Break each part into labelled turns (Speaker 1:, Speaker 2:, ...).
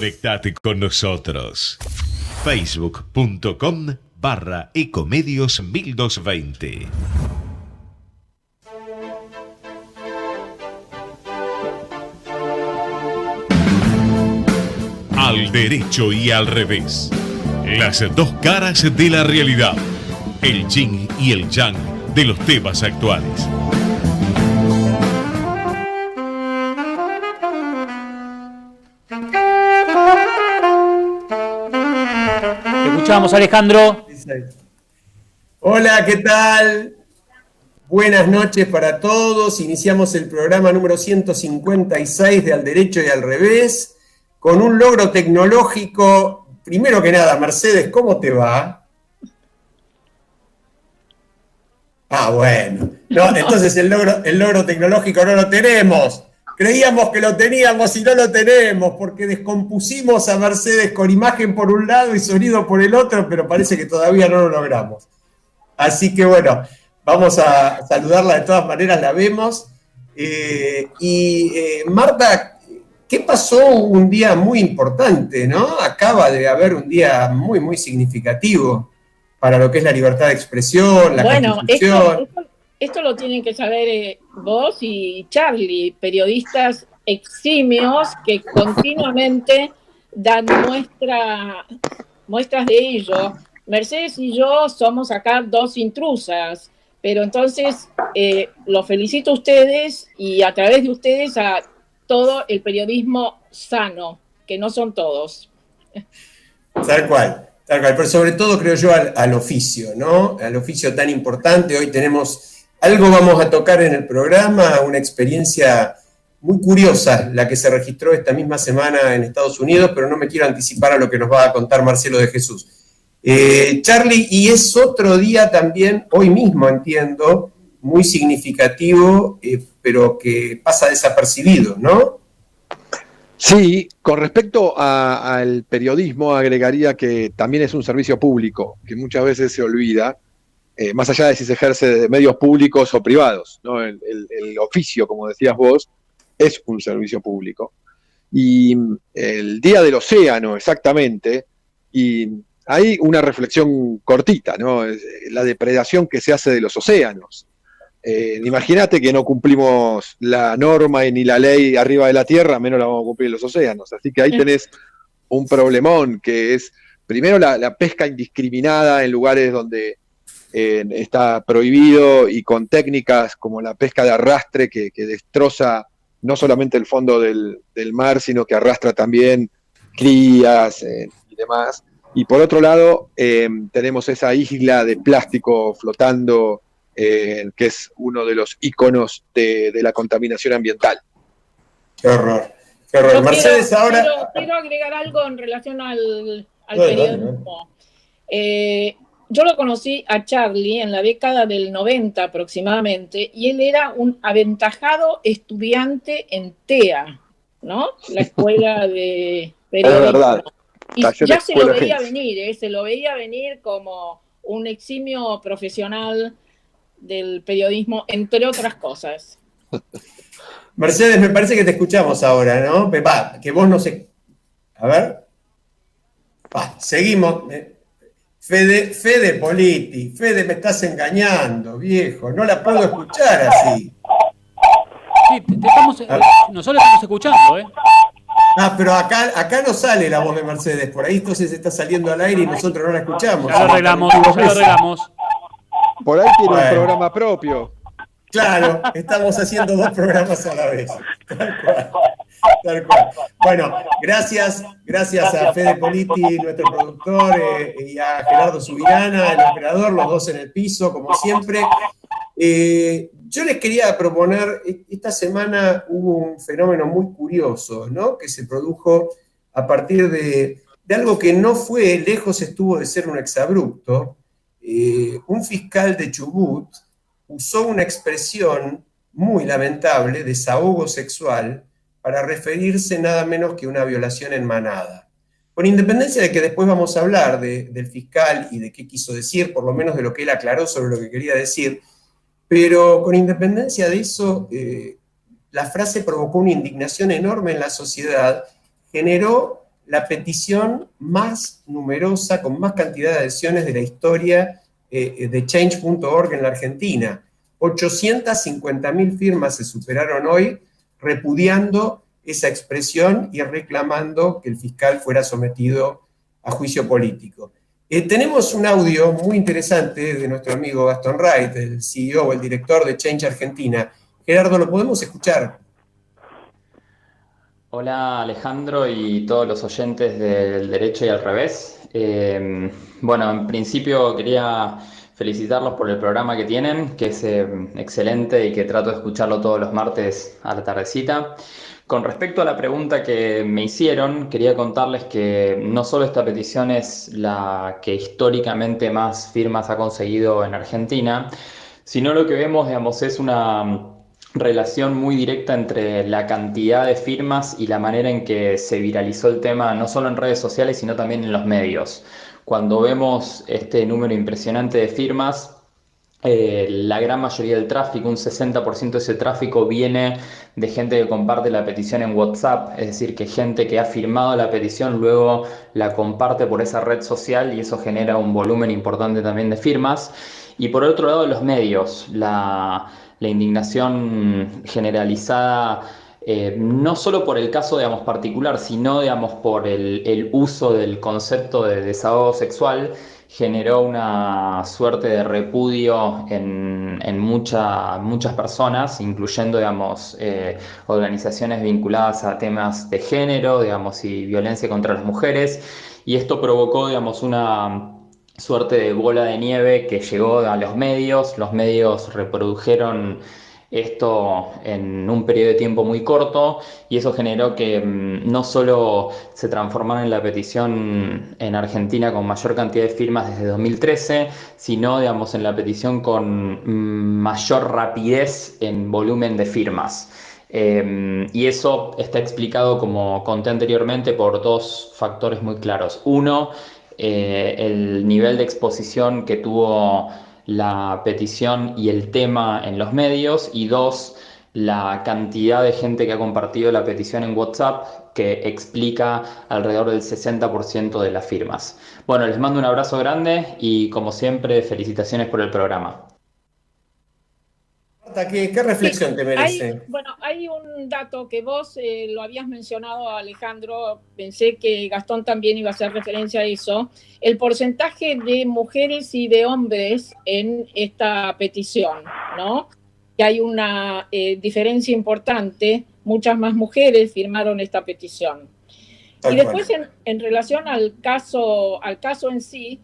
Speaker 1: Conectate con nosotros. Facebook.com/Ecomedios 1220. Al derecho y al revés. Las dos caras de la realidad. El yin y el yang de los temas actuales.
Speaker 2: Te escuchamos, Alejandro.
Speaker 3: Hola, ¿qué tal? Buenas noches para todos. Iniciamos el programa número 156 de Al Derecho y al Revés, con un logro tecnológico. Primero que nada, Mercedes, ¿cómo te va? Ah, bueno. No, entonces el logro tecnológico no lo tenemos. Creíamos que lo teníamos y no lo tenemos, porque descompusimos a Mercedes con imagen por un lado y sonido por el otro, pero parece que todavía no lo logramos. Así que bueno, vamos a saludarla de todas maneras, la vemos. Marta, ¿qué pasó? Un día muy importante, ¿no? Acaba de haber un día muy, muy significativo para lo que es la libertad de expresión, la Constitución.
Speaker 4: Esto lo tienen que saber vos y Charlie, periodistas eximios que continuamente dan muestras de ello. Mercedes y yo somos acá dos intrusas, pero entonces los felicito a ustedes y a través de ustedes a todo el periodismo sano, que no son todos.
Speaker 3: Tal cual, pero sobre todo creo yo al oficio, ¿no? Al oficio tan importante. Hoy tenemos... Algo vamos a tocar en el programa, una experiencia muy curiosa, la que se registró esta misma semana en Estados Unidos, pero no me quiero anticipar a lo que nos va a contar Marcelo de Jesús. Charlie, y es otro día también, hoy mismo entiendo, muy significativo, pero que pasa desapercibido, ¿no?
Speaker 5: Sí, con respecto al periodismo, agregaría que también es un servicio público, que muchas veces se olvida. Más allá de si se ejerce de medios públicos o privados, ¿no? El oficio, como decías vos, es un servicio público. Y el Día del Océano, exactamente, y hay una reflexión cortita, ¿no? La depredación que se hace de los océanos. Imagínate que no cumplimos la norma ni la ley arriba de la tierra, menos la vamos a cumplir en los océanos. Así que ahí tenés un problemón, que es, primero, la pesca indiscriminada en lugares donde está prohibido, y con técnicas como la pesca de arrastre que destroza no solamente el fondo del mar, sino que arrastra también crías y demás. Y por otro lado, tenemos esa isla de plástico flotando, que es uno de los íconos de la contaminación ambiental.
Speaker 3: Qué horror. Qué horror. Mercedes, ahora...
Speaker 4: Quiero agregar algo en relación al periodismo. Yo lo conocí a Charlie en la década del 90 aproximadamente, y él era un aventajado estudiante en TEA, ¿no? La escuela de periodismo.
Speaker 5: Es verdad.
Speaker 4: Y ya se lo veía venir, se lo veía venir como un eximio profesional del periodismo, entre otras cosas.
Speaker 3: Mercedes, me parece que te escuchamos ahora, ¿no? Que vos no sé... A ver. Seguimos... Fede Politi, Fede, me estás engañando, viejo, no la puedo escuchar así.
Speaker 2: Sí, nosotros estamos escuchando, ¿eh?
Speaker 3: Ah, pero acá no sale la voz de Mercedes, por ahí entonces está saliendo al aire y nosotros no la escuchamos.
Speaker 2: Ya lo arreglamos.
Speaker 5: Por ahí tiene un programa propio.
Speaker 3: Claro, estamos haciendo dos programas a la vez. Tal cual. Bueno, gracias a Fede Politi, nuestro productor, y a Gerardo Subirana, el operador, los dos en el piso, como siempre. Yo les quería proponer, esta semana hubo un fenómeno muy curioso, ¿no? Que se produjo a partir de algo que no fue, lejos estuvo de ser un exabrupto. Un fiscal de Chubut usó una expresión muy lamentable, desahogo sexual, para referirse nada menos que a una violación en manada. Con independencia de que después vamos a hablar del fiscal y de qué quiso decir, por lo menos de lo que él aclaró sobre lo que quería decir, pero con independencia de eso, la frase provocó una indignación enorme en la sociedad, generó la petición más numerosa, con más cantidad de adhesiones de la historia de Change.org en la Argentina. 850.000 firmas se superaron hoy, repudiando esa expresión y reclamando que el fiscal fuera sometido a juicio político. Tenemos un audio muy interesante de nuestro amigo Gastón Wright, el CEO, el director de Change Argentina. Gerardo, ¿lo podemos escuchar?
Speaker 6: Hola Alejandro y todos los oyentes del Derecho y al Revés. Bueno, en principio quería felicitarlos por el programa que tienen, que es excelente y que trato de escucharlo todos los martes a la tardecita. Con respecto a la pregunta que me hicieron, quería contarles que no solo esta petición es la que históricamente más firmas ha conseguido en Argentina, sino lo que vemos, digamos, es una relación muy directa entre la cantidad de firmas y la manera en que se viralizó el tema, no solo en redes sociales, sino también en los medios. Cuando vemos este número impresionante de firmas, la gran mayoría del tráfico, un 60% de ese tráfico viene de gente que comparte la petición en WhatsApp, es decir, que gente que ha firmado la petición luego la comparte por esa red social y eso genera un volumen importante también de firmas. Y por otro lado, los medios, la indignación generalizada, no solo por el caso, digamos, particular, sino, digamos, por el uso del concepto de desahogo sexual, generó una suerte de repudio en muchas personas, incluyendo, digamos, organizaciones vinculadas a temas de género, digamos, y violencia contra las mujeres, y esto provocó, digamos, una suerte de bola de nieve que llegó a los medios reprodujeron esto en un periodo de tiempo muy corto y eso generó que no solo se transformara en la petición en Argentina con mayor cantidad de firmas desde 2013, sino, digamos, en la petición con mayor rapidez en volumen de firmas. Y eso está explicado, como conté anteriormente, por dos factores muy claros. Uno, el nivel de exposición que tuvo la petición y el tema en los medios, y dos, la cantidad de gente que ha compartido la petición en WhatsApp, que explica alrededor del 60% de las firmas. Bueno, les mando un abrazo grande y, como siempre, felicitaciones por el programa.
Speaker 3: ¿Qué reflexión te merece?
Speaker 4: Hay un dato que vos lo habías mencionado, Alejandro, pensé que Gastón también iba a hacer referencia a eso, el porcentaje de mujeres y de hombres en esta petición, ¿no? Que hay una diferencia importante, muchas más mujeres firmaron esta petición. Y después, en relación al caso en sí,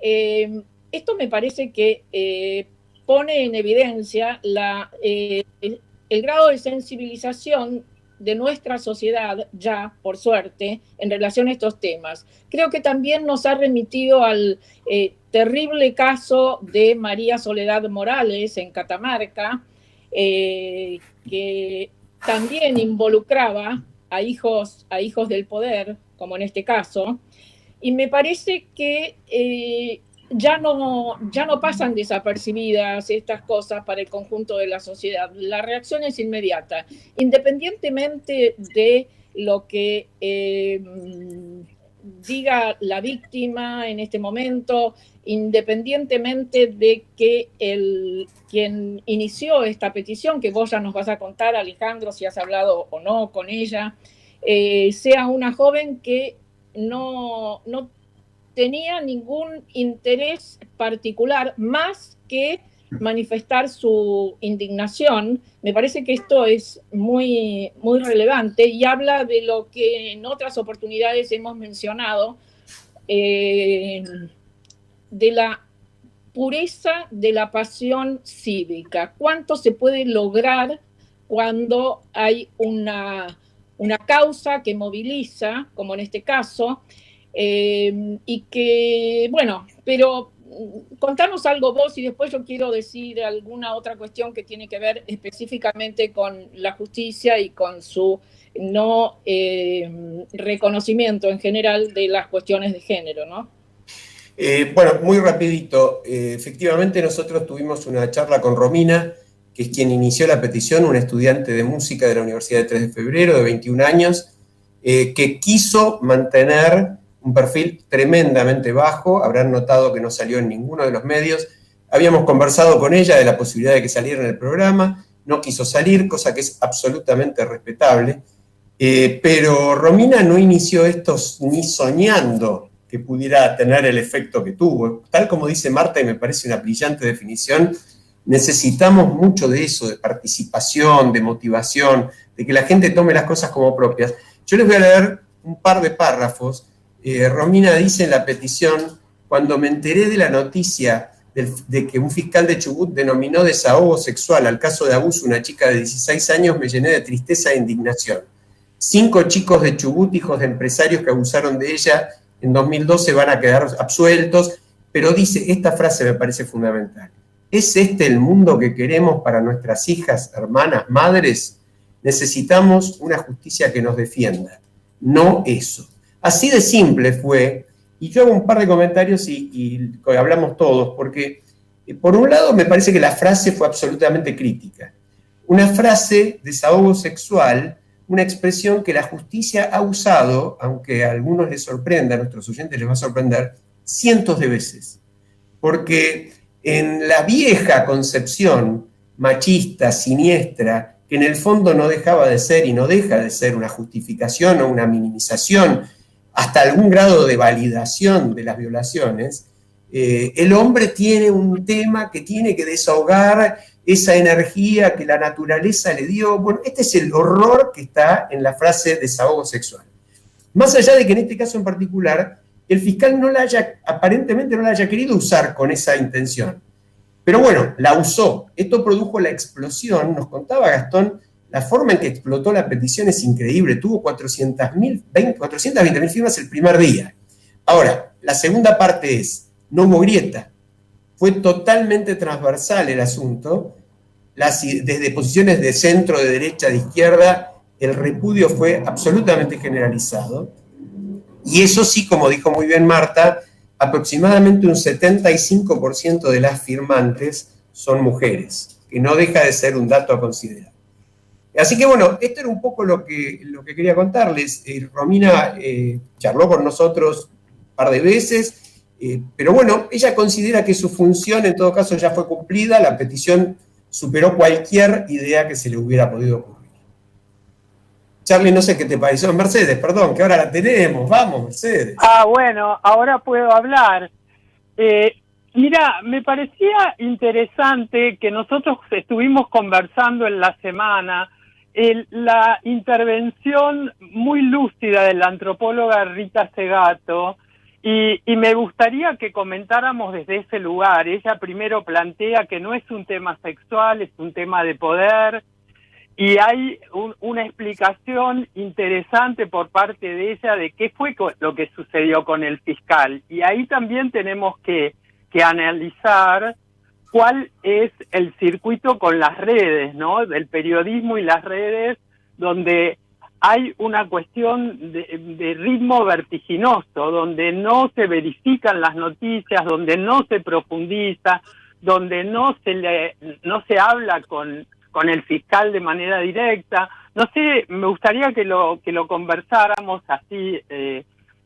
Speaker 4: esto me parece que pone en evidencia el grado de sensibilización de nuestra sociedad ya, por suerte, en relación a estos temas. Creo que también nos ha remitido al terrible caso de María Soledad Morales en Catamarca, que también involucraba a hijos del poder, como en este caso, y me parece que ya no pasan desapercibidas estas cosas para el conjunto de la sociedad. La reacción es inmediata, independientemente de lo que diga la víctima en este momento, independientemente de que quien inició esta petición, que vos ya nos vas a contar, Alejandro, si has hablado o no con ella, sea una joven que no tenía ningún interés particular más que manifestar su indignación. Me parece que esto es muy, muy relevante y habla de lo que en otras oportunidades hemos mencionado, de la pureza de la pasión cívica. ¿Cuánto se puede lograr cuando hay una causa que moviliza, como en este caso, y que, bueno, pero contanos algo vos y después yo quiero decir alguna otra cuestión que tiene que ver específicamente con la justicia y con su no reconocimiento en general de las cuestiones de género, ¿no?
Speaker 3: Bueno, muy rapidito. Efectivamente nosotros tuvimos una charla con Romina, que es quien inició la petición, una estudiante de música de la Universidad de 3 de Febrero, de 21 años, que quiso mantener un perfil tremendamente bajo. Habrán notado que no salió en ninguno de los medios. Habíamos conversado con ella de la posibilidad de que saliera en el programa, no quiso salir, cosa que es absolutamente respetable. Pero Romina no inició esto ni soñando que pudiera tener el efecto que tuvo. Tal como dice Marta, y me parece una brillante definición, necesitamos mucho de eso, de participación, de motivación, de que la gente tome las cosas como propias. Yo les voy a leer un par de párrafos. Romina dice en la petición: cuando me enteré de la noticia de que un fiscal de Chubut denominó desahogo sexual al caso de abuso a una chica de 16 años, me llené de tristeza e indignación. 5 chicos de Chubut, hijos de empresarios que abusaron de ella en 2012, van a quedar absueltos, pero dice, esta frase me parece fundamental: ¿es este el mundo que queremos para nuestras hijas, hermanas, madres? Necesitamos una justicia que nos defienda, no eso. Así de simple fue, y yo hago un par de comentarios y hablamos todos, porque por un lado me parece que la frase fue absolutamente crítica. Una frase, desahogo sexual, una expresión que la justicia ha usado, aunque a algunos les sorprenda, a nuestros oyentes les va a sorprender, cientos de veces. Porque en la vieja concepción machista, siniestra, que en el fondo no dejaba de ser y no deja de ser una justificación o una minimización, hasta algún grado de validación de las violaciones, el hombre tiene un tema que tiene que desahogar esa energía que la naturaleza le dio. Bueno, este es el horror que está en la frase desahogo sexual. Más allá de que en este caso en particular, el fiscal aparentemente no la haya querido usar con esa intención. Pero bueno, la usó. Esto produjo la explosión. Nos contaba Gastón, la forma en que explotó la petición es increíble. Tuvo 420.000 firmas el primer día. Ahora, la segunda parte es, no hubo grieta. Fue totalmente transversal el asunto. Desde posiciones de centro, de derecha, de izquierda, el repudio fue absolutamente generalizado. Y eso sí, como dijo muy bien Marta, aproximadamente un 75% de las firmantes son mujeres, que no deja de ser un dato a considerar. Así que bueno, esto era un poco lo que quería contarles. Romina charló con nosotros un par de veces, pero bueno, ella considera que su función en todo caso ya fue cumplida, la petición superó cualquier idea que se le hubiera podido ocurrir. Charlie, no sé qué te pareció. Mercedes, perdón, que ahora la tenemos. Vamos, Mercedes.
Speaker 7: Bueno, ahora puedo hablar. Mira, me parecía interesante que nosotros estuvimos conversando en la semana la intervención muy lúcida de la antropóloga Rita Segato, y me gustaría que comentáramos desde ese lugar. Ella primero plantea que no es un tema sexual, es un tema de poder, y hay una explicación interesante por parte de ella de qué fue lo que sucedió con el fiscal. Y ahí también tenemos que analizar cuál es el circuito con las redes, ¿no? Del periodismo y las redes, donde hay una cuestión de ritmo vertiginoso, donde no se verifican las noticias, donde no se profundiza, donde no se habla con el fiscal de manera directa. No sé, me gustaría que lo conversáramos así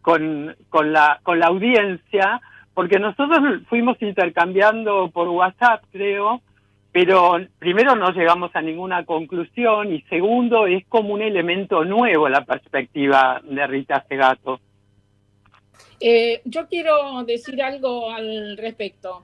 Speaker 7: con la audiencia, porque nosotros fuimos intercambiando por WhatsApp, creo, pero primero no llegamos a ninguna conclusión, y segundo, es como un elemento nuevo la perspectiva de Rita Segato.
Speaker 4: Yo quiero decir algo al respecto.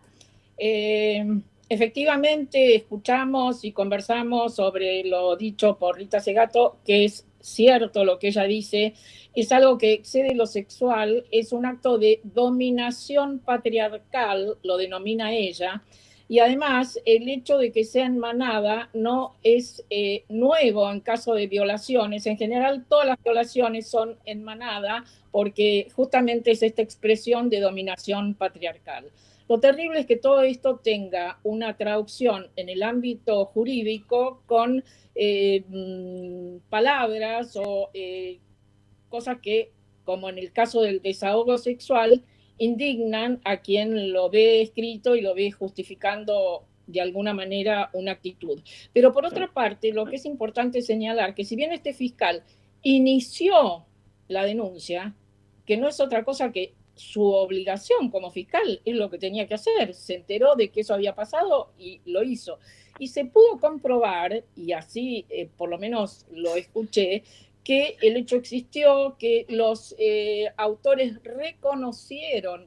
Speaker 4: Efectivamente, escuchamos y conversamos sobre lo dicho por Rita Segato, que es cierto lo que ella dice, es algo que excede lo sexual, es un acto de dominación patriarcal, lo denomina ella, y además el hecho de que sea en manada no es nuevo en caso de violaciones. En general todas las violaciones son en manada porque justamente es esta expresión de dominación patriarcal. Lo terrible es que todo esto tenga una traducción en el ámbito jurídico con palabras o cosas que, como en el caso del desahogo sexual, indignan a quien lo ve escrito y lo ve justificando de alguna manera una actitud. Pero por otra parte, lo que es importante señalar, que si bien este fiscal inició la denuncia, que no es otra cosa que su obligación como fiscal, es lo que tenía que hacer. Se enteró de que eso había pasado y lo hizo. Y se pudo comprobar, y así por lo menos lo escuché, que el hecho existió, que los autores reconocieron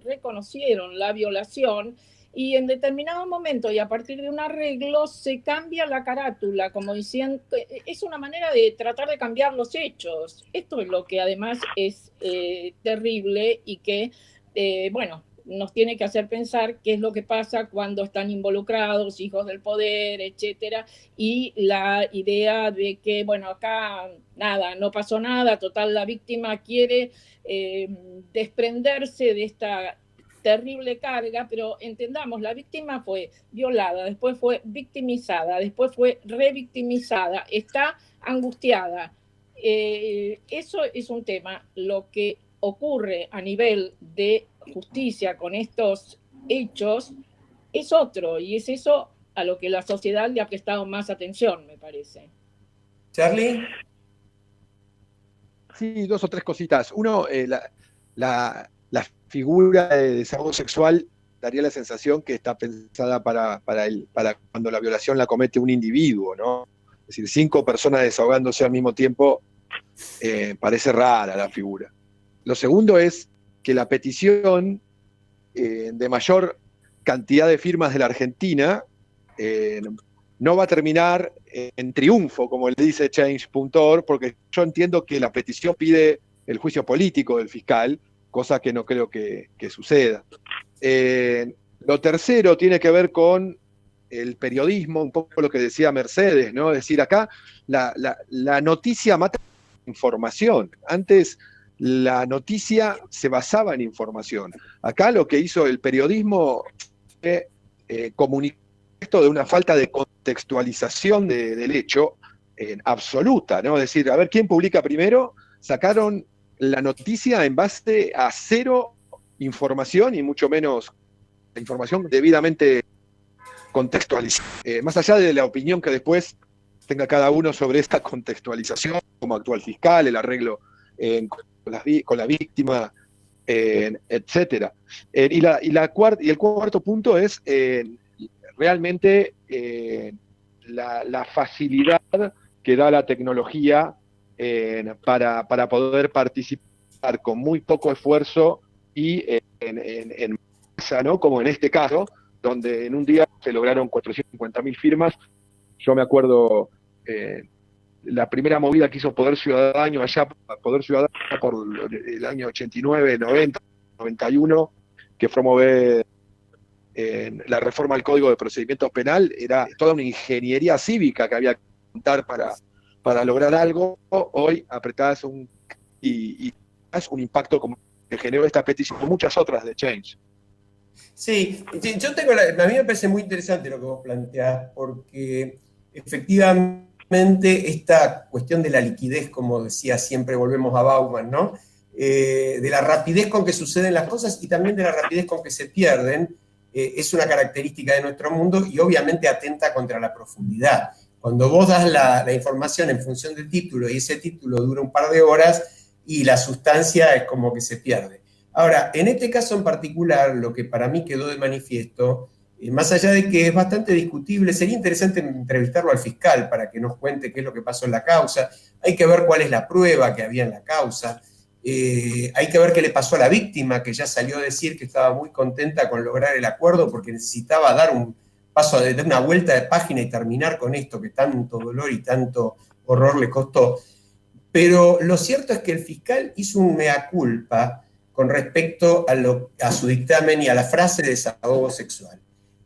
Speaker 4: la violación, y en determinado momento y a partir de un arreglo se cambia la carátula, como diciendo, es una manera de tratar de cambiar los hechos. Esto es lo que además es terrible y que, bueno, nos tiene que hacer pensar qué es lo que pasa cuando están involucrados hijos del poder, etcétera, y la idea de que, bueno, acá nada, no pasó nada, total, la víctima quiere desprenderse de esta terrible carga, pero entendamos, la víctima fue violada, después fue victimizada, después fue revictimizada, está angustiada. Eso es un tema. Lo que ocurre a nivel de justicia con estos hechos es otro, y es eso a lo que la sociedad le ha prestado más atención, me parece.
Speaker 3: ¿Charlie?
Speaker 5: Sí, 2 o 3 cositas. Uno, la figura de desahogo sexual daría la sensación que está pensada para cuando la violación la comete un individuo, ¿no? Es decir, 5 personas desahogándose al mismo tiempo, parece rara la figura. Lo segundo es que la petición de mayor cantidad de firmas de la Argentina no va a terminar en triunfo, como le dice Change.org, porque yo entiendo que la petición pide el juicio político del fiscal, cosa que no creo que suceda. Lo tercero tiene que ver con el periodismo, un poco lo que decía Mercedes, ¿no? Es decir, acá la noticia mata información. Antes la noticia se basaba en información. Acá lo que hizo el periodismo fue comunicar esto de una falta de contextualización del hecho absoluta, ¿no? Es decir, a ver, ¿quién publica primero? Sacaron la noticia en base a 0 información y mucho menos información debidamente contextualizada. Más allá de la opinión que después tenga cada uno sobre esta contextualización, cómo actúa el fiscal, el arreglo con la víctima, etc. Y el cuarto punto es realmente la facilidad que da la tecnología para poder participar con muy poco esfuerzo y en masa, ¿no? Como en este caso, donde en un día se lograron 450.000 firmas. Yo me acuerdo la primera movida que hizo Poder Ciudadano allá, Poder Ciudadano por el año 89, 90, 91, que promover la reforma al Código de Procedimiento Penal, era toda una ingeniería cívica que había que montar para lograr algo. Hoy apretás y es un impacto como que generó esta petición, muchas otras de Change.
Speaker 3: Sí, yo tengo a mí me parece muy interesante lo que vos planteás, porque efectivamente esta cuestión de la liquidez, como decía, siempre volvemos a Bauman, ¿no? De la rapidez con que suceden las cosas y también de la rapidez con que se pierden, es una característica de nuestro mundo y obviamente atenta contra la profundidad. Cuando vos das la información en función del título y ese título dura un par de horas y la sustancia es como que se pierde. Ahora, en este caso en particular, lo que para mí quedó de manifiesto, más allá de que es bastante discutible, sería interesante entrevistarlo al fiscal para que nos cuente qué es lo que pasó en la causa. Hay que ver cuál es la prueba que había en la causa. Hay que ver qué le pasó a la víctima, que ya salió a decir que estaba muy contenta con lograr el acuerdo porque necesitaba dar un paso de una vuelta de página y terminar con esto que tanto dolor y tanto horror le costó. Pero lo cierto es que el fiscal hizo un mea culpa con respecto a su dictamen y a la frase de desahogo sexual.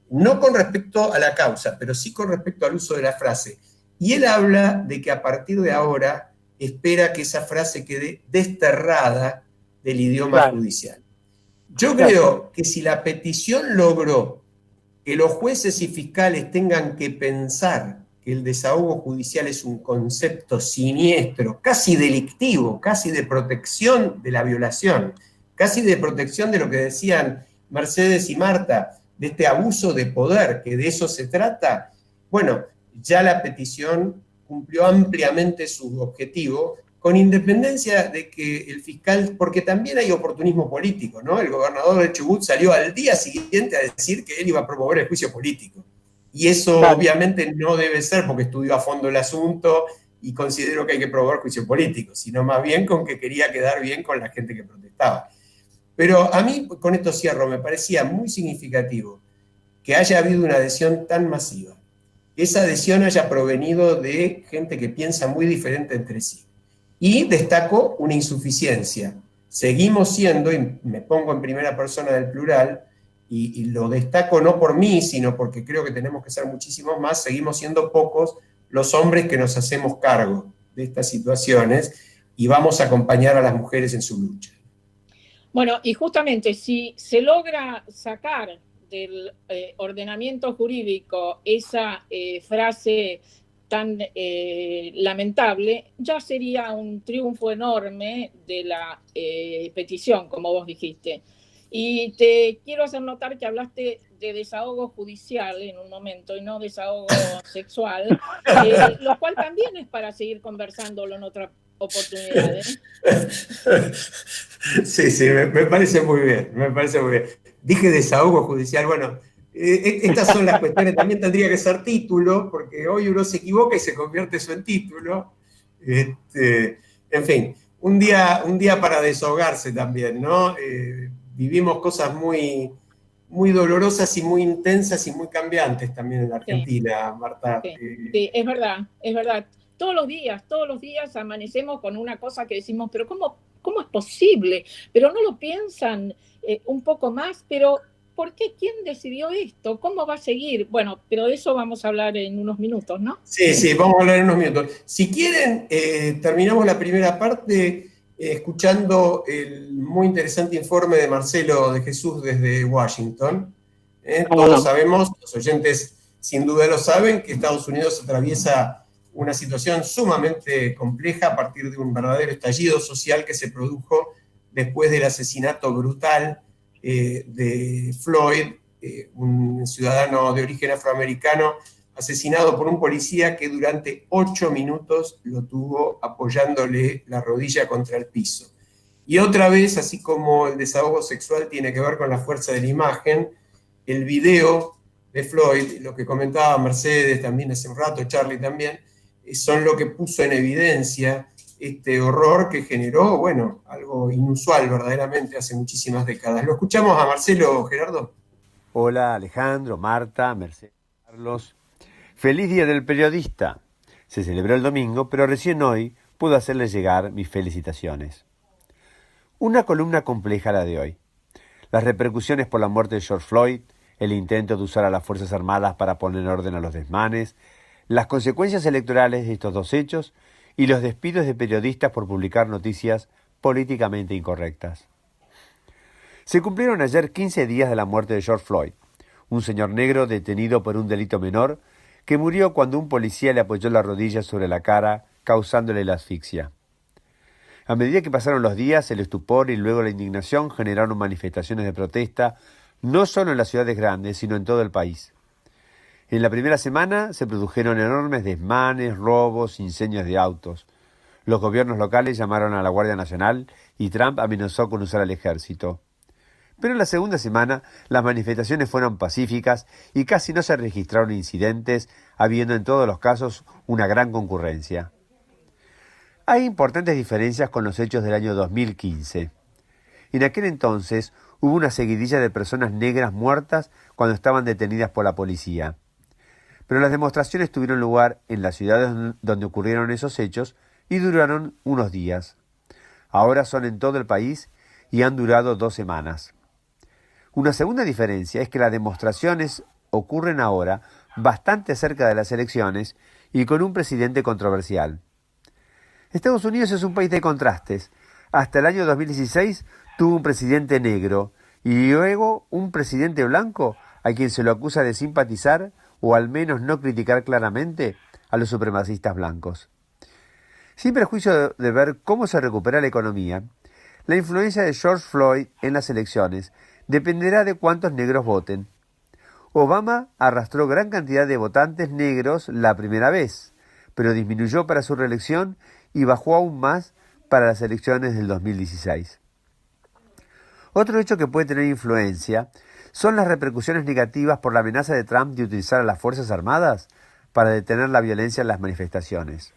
Speaker 3: No con respecto a la causa, pero sí con respecto al uso de la frase. Y él habla de que a partir de ahora espera que esa frase quede desterrada del idioma judicial. Yo creo que si la petición logró que los jueces y fiscales tengan que pensar que el desahogo judicial es un concepto siniestro, casi delictivo, casi de protección de la violación, casi de protección de lo que decían Mercedes y Marta, de este abuso de poder, que de eso se trata, bueno, ya la petición cumplió ampliamente su objetivo, con independencia de que el fiscal, porque también hay oportunismo político, ¿no? El gobernador de Chubut salió al día siguiente a decir que él iba a promover el juicio político. Y eso obviamente no debe ser porque estudió a fondo el asunto y considero que hay que promover juicio político, sino más bien con que quería quedar bien con la gente que protestaba. Pero a mí, con esto cierro, me parecía muy significativo que haya habido una adhesión tan masiva. Que esa adhesión haya provenido de gente que piensa muy diferente entre sí. Y destaco una insuficiencia. Seguimos siendo, y me pongo en primera persona del plural, y lo destaco no por mí, sino porque creo que tenemos que ser muchísimos más, seguimos siendo pocos los hombres que nos hacemos cargo de estas situaciones y vamos a acompañar a las mujeres en su lucha.
Speaker 4: Bueno, y justamente si se logra sacar del ordenamiento jurídico esa frase tan lamentable, ya sería un triunfo enorme de la petición, como vos dijiste. Y te quiero hacer notar que hablaste de desahogo judicial en un momento y no desahogo sexual, lo cual también es para seguir conversándolo en otra oportunidad.
Speaker 3: Sí, me parece muy bien, me parece muy bien. Dije desahogo judicial, bueno, estas son las cuestiones, también tendría que ser título, porque hoy uno se equivoca y se convierte eso en título. En fin, un día para desahogarse también, ¿no? Vivimos cosas muy, muy dolorosas y muy intensas y muy cambiantes también en la Argentina, sí. Marta.
Speaker 4: Sí, es verdad, es verdad. Todos los días amanecemos con una cosa que decimos, pero ¿cómo es posible? Pero no lo piensan un poco más, pero ¿por qué? ¿Quién decidió esto? ¿Cómo va a seguir? Bueno, pero de eso vamos a hablar en unos minutos, ¿no?
Speaker 3: Sí, vamos a hablar en unos minutos. Si quieren, terminamos la primera parte escuchando el muy interesante informe de Marcelo de Jesús desde Washington. Todos sabemos, los oyentes sin duda lo saben, que Estados Unidos atraviesa una situación sumamente compleja a partir de un verdadero estallido social que se produjo después del asesinato brutal de Floyd, un ciudadano de origen afroamericano, asesinado por un policía que durante 8 minutos lo tuvo apoyándole la rodilla contra el piso. Y otra vez, así como el desahogo sexual tiene que ver con la fuerza de la imagen, el video de Floyd, lo que comentaba Mercedes también hace un rato, Charlie también, son lo que puso en evidencia este horror que generó, bueno, algo inusual verdaderamente hace muchísimas décadas. ¿Lo escuchamos a Marcelo, Gerardo?
Speaker 8: Hola Alejandro, Marta, Mercedes, Carlos. Feliz Día del Periodista. Se celebró el domingo, pero recién hoy pude hacerles llegar mis felicitaciones. Una columna compleja la de hoy. Las repercusiones por la muerte de George Floyd, el intento de usar a las Fuerzas Armadas para poner orden a los desmanes, las consecuencias electorales de estos dos hechos y los despidos de periodistas por publicar noticias políticamente incorrectas. Se cumplieron ayer 15 días de la muerte de George Floyd, un señor negro detenido por un delito menor que murió cuando un policía le apoyó la rodilla sobre la cara, causándole la asfixia. A medida que pasaron los días, el estupor y luego la indignación generaron manifestaciones de protesta, no solo en las ciudades grandes, sino en todo el país. En la primera semana se produjeron enormes desmanes, robos, incendios de autos. Los gobiernos locales llamaron a la Guardia Nacional y Trump amenazó con usar al ejército. Pero en la segunda semana las manifestaciones fueron pacíficas y casi no se registraron incidentes, habiendo en todos los casos una gran concurrencia. Hay importantes diferencias con los hechos del año 2015. En aquel entonces hubo una seguidilla de personas negras muertas cuando estaban detenidas por la policía. Pero las demostraciones tuvieron lugar en las ciudades donde ocurrieron esos hechos y duraron unos días. Ahora son en todo el país y han durado 2 semanas. Una segunda diferencia es que las demostraciones ocurren ahora bastante cerca de las elecciones y con un presidente controversial. Estados Unidos es un país de contrastes. Hasta el año 2016 tuvo un presidente negro y luego un presidente blanco a quien se lo acusa de simpatizar o al menos no criticar claramente a los supremacistas blancos. Sin perjuicio de ver cómo se recupera la economía, la influencia de George Floyd en las elecciones dependerá de cuántos negros voten. Obama arrastró gran cantidad de votantes negros la primera vez, pero disminuyó para su reelección y bajó aún más para las elecciones del 2016. Otro hecho que puede tener influencia son las repercusiones negativas por la amenaza de Trump de utilizar a las Fuerzas Armadas para detener la violencia en las manifestaciones.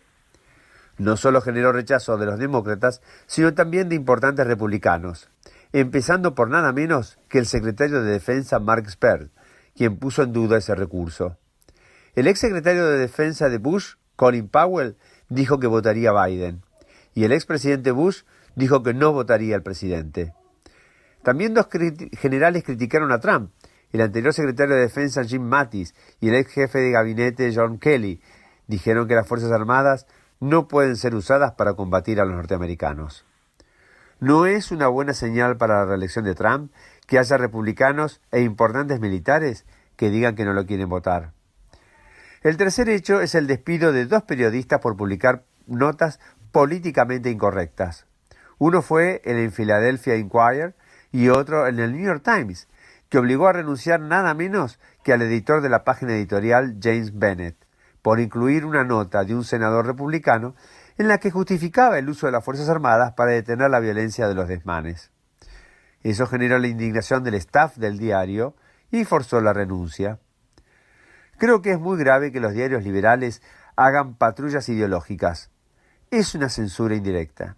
Speaker 8: No solo generó rechazo de los demócratas, sino también de importantes republicanos, empezando por nada menos que el secretario de Defensa Mark Esper, quien puso en duda ese recurso. El exsecretario de Defensa de Bush, Colin Powell, dijo que votaría a Biden, y el expresidente Bush dijo que no votaría al presidente. También dos generales criticaron a Trump, el anterior secretario de Defensa Jim Mattis y el ex jefe de gabinete John Kelly. Dijeron que las Fuerzas Armadas no pueden ser usadas para combatir a los norteamericanos. No es una buena señal para la reelección de Trump que haya republicanos e importantes militares que digan que no lo quieren votar. El tercer hecho es el despido de 2 periodistas por publicar notas políticamente incorrectas. Uno fue en el Philadelphia Inquirer y otro en el New York Times, que obligó a renunciar nada menos que al editor de la página editorial James Bennett, por incluir una nota de un senador republicano en la que justificaba el uso de las Fuerzas Armadas para detener la violencia de los desmanes. Eso generó la indignación del staff del diario y forzó la renuncia. Creo que es muy grave que los diarios liberales hagan patrullas ideológicas. Es una censura indirecta.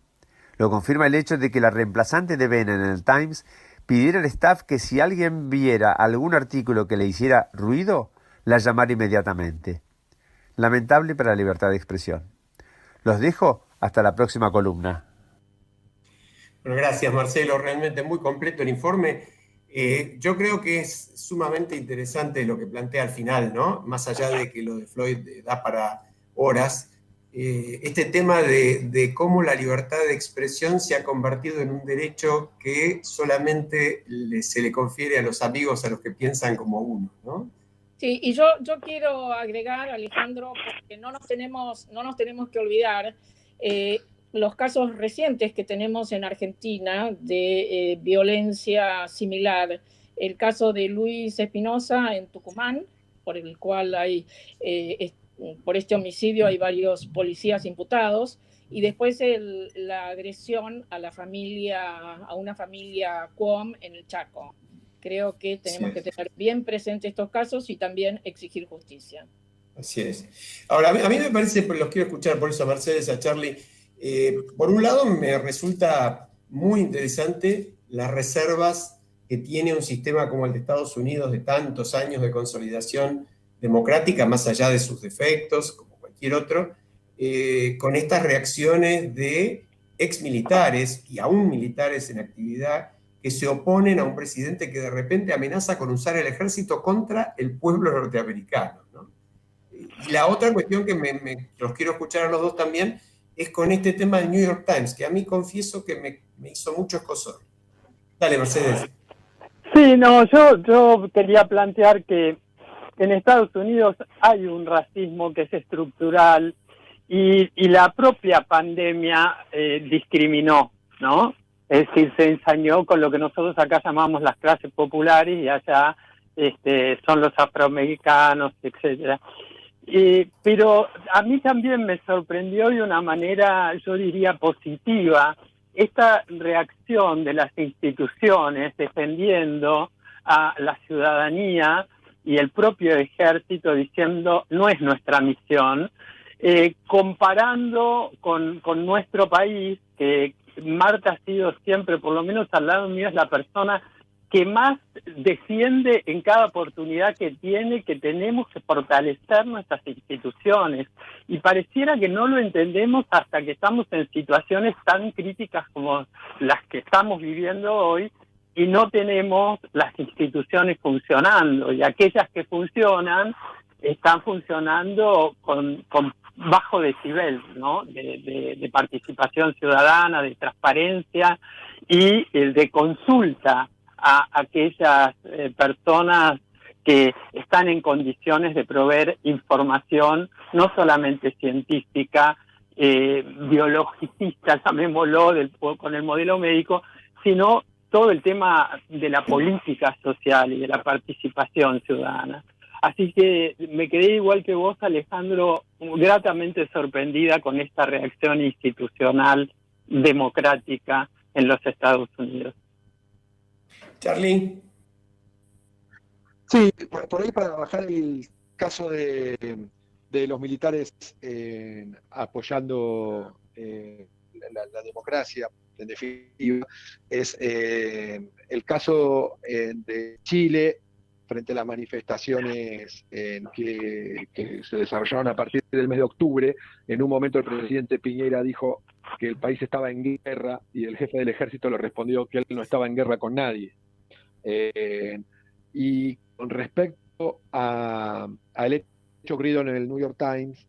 Speaker 8: Lo confirma el hecho de que la reemplazante de Bennett en el Times pidiera al staff que si alguien viera algún artículo que le hiciera ruido, la llamara inmediatamente. Lamentable para la libertad de expresión. Los dejo hasta la próxima columna.
Speaker 3: Bueno, gracias Marcelo, realmente muy completo el informe. Yo creo que es sumamente interesante lo que plantea al final, ¿no? Más allá de que lo de Floyd da para horas, este tema de cómo la libertad de expresión se ha convertido en un derecho que solamente se le confiere a los amigos, a los que piensan como uno, ¿no?
Speaker 4: Sí, y yo quiero agregar, Alejandro, porque no nos tenemos que olvidar los casos recientes que tenemos en Argentina de violencia similar. El caso de Luis Espinosa en Tucumán, por el cual por este homicidio hay varios policías imputados, y después la agresión a una familia Cuom en el Chaco. Creo que tenemos que tener bien presentes estos casos y también exigir justicia.
Speaker 3: Así es. Ahora, a mí me parece, los quiero escuchar por eso a Mercedes, a Charlie. Por un lado, me resulta muy interesante las reservas que tiene un sistema como el de Estados Unidos de tantos años de consolidación democrática, más allá de sus defectos, como cualquier otro, con estas reacciones de exmilitares y aún militares en actividad que se oponen a un presidente que de repente amenaza con usar el ejército contra el pueblo norteamericano, ¿no? Y la otra cuestión que los quiero escuchar a los dos también es con este tema del New York Times, que a mí confieso que me hizo mucho escozor. Dale, Mercedes.
Speaker 7: Sí, no, yo quería plantear que en Estados Unidos hay un racismo que es estructural y la propia pandemia discriminó, ¿no? Es decir, se ensañó con lo que nosotros acá llamamos las clases populares y allá son los afroamericanos, etcétera. Pero a mí también me sorprendió de una manera, yo diría, positiva, esta reacción de las instituciones defendiendo a la ciudadanía y el propio ejército diciendo no es nuestra misión, comparando con nuestro país, que Marta ha sido siempre, por lo menos al lado mío, es la persona que más defiende en cada oportunidad que tiene, que tenemos que fortalecer nuestras instituciones. Y pareciera que no lo entendemos hasta que estamos en situaciones tan críticas como las que estamos viviendo hoy y no tenemos las instituciones funcionando. Y aquellas que funcionan, están funcionando con bajo decibel, ¿no? De participación ciudadana, de transparencia y de consulta a aquellas personas que están en condiciones de proveer información no solamente científica, biologicista, llamémoslo, con el modelo médico, sino todo el tema de la política social y de la participación ciudadana. Así que me quedé igual que vos, Alejandro, gratamente sorprendida con esta reacción institucional democrática en los Estados Unidos.
Speaker 3: Charlie.
Speaker 5: Sí, por ahí para bajar el caso de los militares apoyando la democracia, en definitiva, es el caso de Chile frente a las manifestaciones que se desarrollaron a partir del mes de octubre. En un momento el presidente Piñera dijo que el país estaba en guerra y el jefe del ejército le respondió que él no estaba en guerra con nadie. Y con respecto al hecho ocurrido en el New York Times,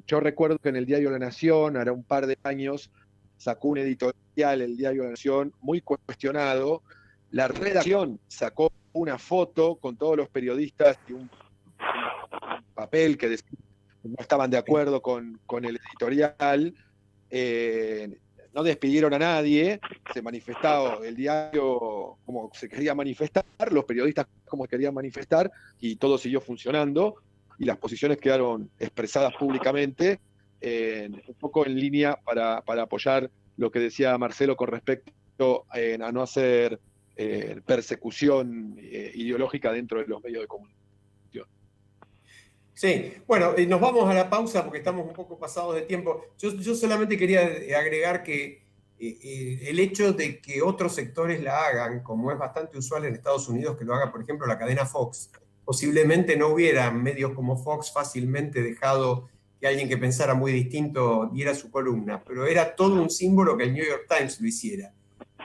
Speaker 5: yo recuerdo que en el diario La Nación, hará un par de años, sacó un editorial, el diario La Nación, muy cuestionado. La redacción sacó una foto con todos los periodistas y un papel que decía que no estaban de acuerdo con el editorial. No despidieron a nadie, se manifestó el diario como se quería manifestar, los periodistas como querían manifestar, y todo siguió funcionando, y las posiciones quedaron expresadas públicamente, un poco en línea para apoyar lo que decía Marcelo con respecto a no hacer persecución ideológica dentro de los medios de comunicación.
Speaker 3: Sí, bueno, nos vamos a la pausa porque estamos un poco pasados de tiempo. Yo solamente quería agregar que el hecho de que otros sectores la hagan, como es bastante usual en Estados Unidos que lo haga, por ejemplo, la cadena Fox, posiblemente no hubiera medios como Fox fácilmente dejado que alguien que pensara muy distinto diera su columna, pero era todo un símbolo que el New York Times lo hiciera.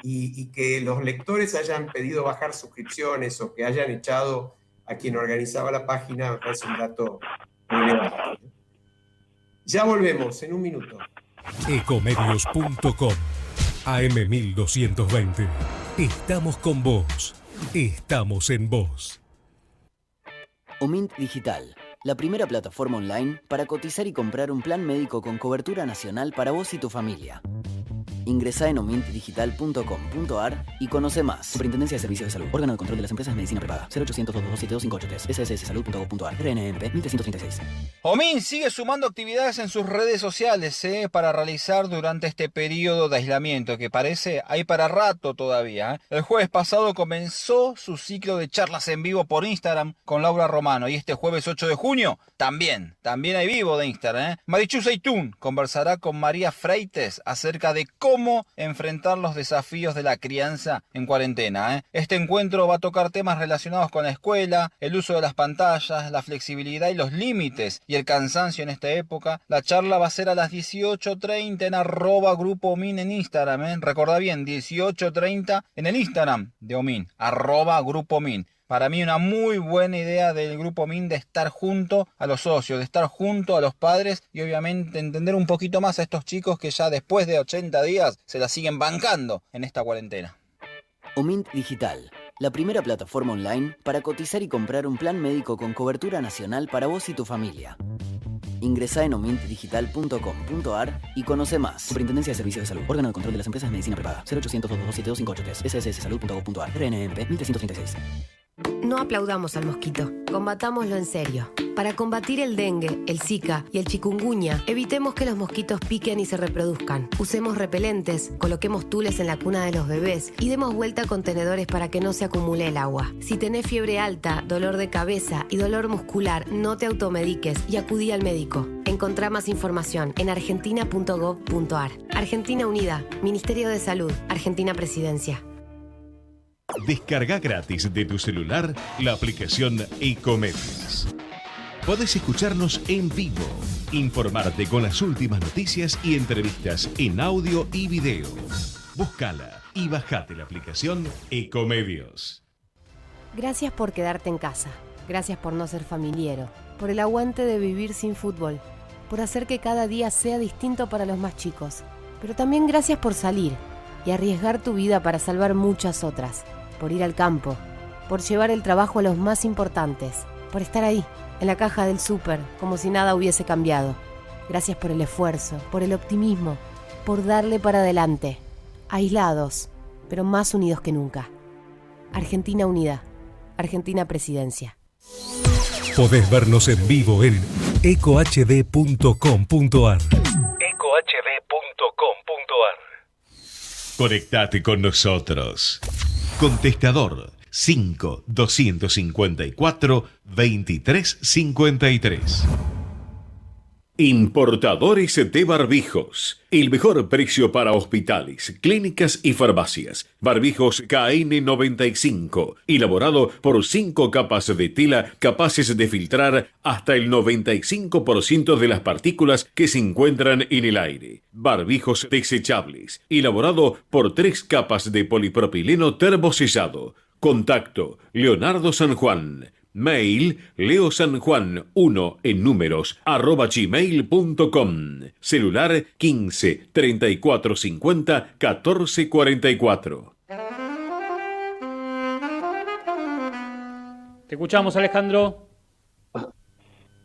Speaker 3: Y que los lectores hayan pedido bajar suscripciones o que hayan echado a quien organizaba la página, me parece un dato muy elevado. Ya volvemos en un minuto.
Speaker 9: Ecomedios.com AM1220. Estamos con vos. Estamos en vos.
Speaker 10: Omint Digital, la primera plataforma online para cotizar y comprar un plan médico con cobertura nacional para vos y tu familia. Ingresá en omintdigital.com.ar y conoce más. Superintendencia de Servicios de Salud. Órgano de control de las empresas de medicina prepaga. 0800-227-258-3. SSSalud.gov.ar. RNMP 1336.
Speaker 11: Omint sigue sumando actividades en sus redes sociales para realizar durante este periodo de aislamiento que parece hay para rato todavía. El jueves pasado comenzó su ciclo de charlas en vivo por Instagram con Laura Romano, y este jueves 8 de junio también hay vivo de Instagram. Marichu Seitún conversará con María Freites acerca de cómo enfrentar los desafíos de la crianza en cuarentena. Este encuentro va a tocar temas relacionados con la escuela, el uso de las pantallas, la flexibilidad y los límites y el cansancio en esta época. La charla va a ser a las 18:30 en @Grupo Omint en Instagram. Recordá bien, 18:30 en el Instagram de Omint, @Grupo Omint. Para mí una muy buena idea del Grupo Omint de estar junto a los socios, de estar junto a los padres y obviamente entender un poquito más a estos chicos que ya después de 80 días se la siguen bancando en esta cuarentena.
Speaker 10: Omint Digital, la primera plataforma online para cotizar y comprar un plan médico con cobertura nacional para vos y tu familia. Ingresá en omintdigital.com.ar y conoce más. Superintendencia de Servicios de Salud. Órgano de control de las empresas de medicina prepaga. 0800-227-258-3. SSSalud.gov.ar. RNMP 1336.
Speaker 12: No aplaudamos al mosquito, combatámoslo en serio. Para combatir el dengue, el zika y el chikungunya, evitemos que los mosquitos piquen y se reproduzcan. Usemos repelentes, coloquemos tules en la cuna de los bebés y demos vuelta a contenedores para que no se acumule el agua. Si tenés fiebre alta, dolor de cabeza y dolor muscular, no te automediques y acudí al médico. Encontrá más información en argentina.gov.ar. Argentina Unida, Ministerio de Salud, Argentina Presidencia.
Speaker 1: Descarga gratis de tu celular la aplicación Ecomedios. Podés escucharnos en vivo, informarte con las últimas noticias y entrevistas en audio y video. Búscala y bajate la aplicación Ecomedios.
Speaker 12: Gracias por quedarte en casa. Gracias por no ser familiero. Por el aguante de vivir sin fútbol. Por hacer que cada día sea distinto para los más chicos. Pero también gracias por salir y arriesgar tu vida para salvar muchas otras. Por ir al campo, por llevar el trabajo a los más importantes, por estar ahí, en la caja del súper, como si nada hubiese cambiado. Gracias por el esfuerzo, por el optimismo, por darle para adelante. Aislados, pero más unidos que nunca. Argentina Unida, Argentina Presidencia.
Speaker 9: Podés vernos en vivo en ecohd.com.ar.
Speaker 13: ecohd.com.ar
Speaker 1: Conectate con nosotros. Contestador 5 254 2353. Importadores de barbijos. El mejor precio para hospitales, clínicas y farmacias. Barbijos KN95. Elaborado por 5 capas de tela capaces de filtrar hasta el 95% de las partículas que se encuentran en el aire. Barbijos desechables. Elaborado por 3 capas de polipropileno termosellado. Contacto Leonardo San Juan. Mail leosanjuan1 en números @gmail.com. Celular 15 34 50 14 44.
Speaker 2: Te escuchamos, Alejandro.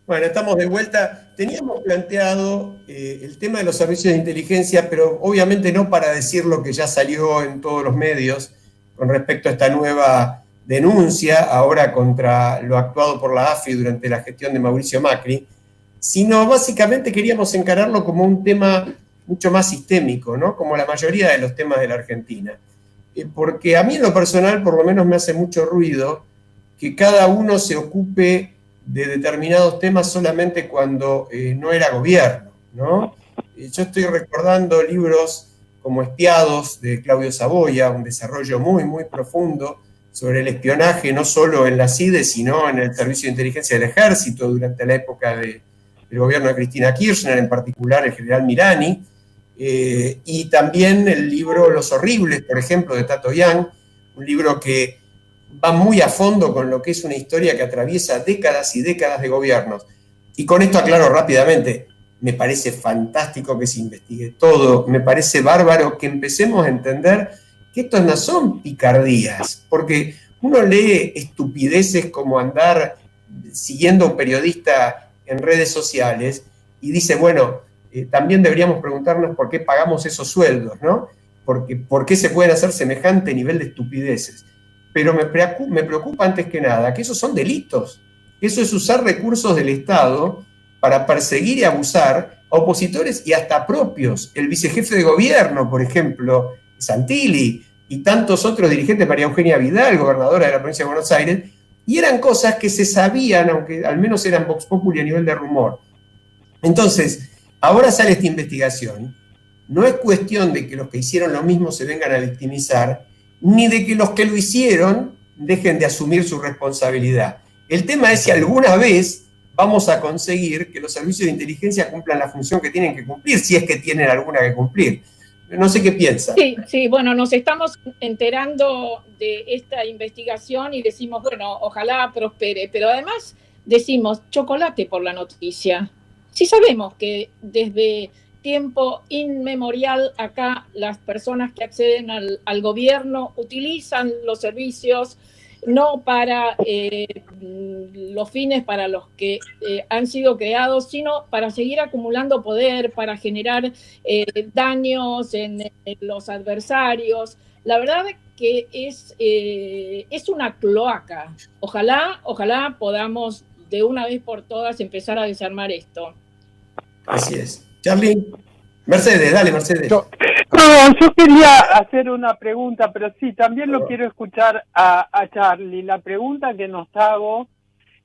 Speaker 3: Bueno, estamos de vuelta. Teníamos planteado el tema de los servicios de inteligencia, pero obviamente no para decir lo que ya salió en todos los medios con respecto a esta nueva denuncia ahora contra lo actuado por la AFI durante la gestión de Mauricio Macri, sino básicamente queríamos encararlo como un tema mucho más sistémico, ¿no? Como la mayoría de los temas de la Argentina. Porque a mí en lo personal por lo menos me hace mucho ruido que cada uno se ocupe de determinados temas solamente cuando no era gobierno, ¿no? Yo estoy recordando libros como Espiados de Claudio Saboya, un desarrollo muy, muy profundo sobre el espionaje, no solo en la CIDE, sino en el Servicio de Inteligencia del Ejército durante la época del gobierno de Cristina Kirchner, en particular el general Mirani, y también el libro Los Horribles, por ejemplo, de Tato Yang, un libro que va muy a fondo con lo que es una historia que atraviesa décadas y décadas de gobiernos. Y con esto aclaro rápidamente, me parece fantástico que se investigue todo, me parece bárbaro que empecemos a entender que esto no son picardías, porque uno lee estupideces como andar siguiendo a un periodista en redes sociales y dice, bueno, también deberíamos preguntarnos por qué pagamos esos sueldos, ¿no? ¿Por qué se pueden hacer semejante nivel de estupideces? Pero me preocupa antes que nada que esos son delitos, que eso es usar recursos del Estado para perseguir y abusar a opositores y hasta propios. El vicejefe de gobierno, por ejemplo, Santilli y tantos otros dirigentes, María Eugenia Vidal, gobernadora de la provincia de Buenos Aires, y eran cosas que se sabían, aunque al menos eran vox populi a nivel de rumor. Entonces, ahora sale esta investigación, no es cuestión de que los que hicieron lo mismo se vengan a victimizar, ni de que los que lo hicieron dejen de asumir su responsabilidad. El tema es si alguna vez vamos a conseguir que los servicios de inteligencia cumplan la función que tienen que cumplir, si es que tienen alguna que cumplir. No sé qué piensa.
Speaker 4: Sí, bueno, nos estamos enterando de esta investigación y decimos, bueno, ojalá prospere, pero además decimos chocolate por la noticia. Sí sabemos que desde tiempo inmemorial acá las personas que acceden al gobierno utilizan los servicios no para los fines para los que han sido creados, sino para seguir acumulando poder, para generar daños en los adversarios. La verdad que es una cloaca. Ojalá podamos de una vez por todas empezar a desarmar esto.
Speaker 3: Así es. Charly, Mercedes, dale, Mercedes.
Speaker 7: No, yo quería hacer una pregunta, pero sí, también lo quiero escuchar a Charly. La pregunta que nos hago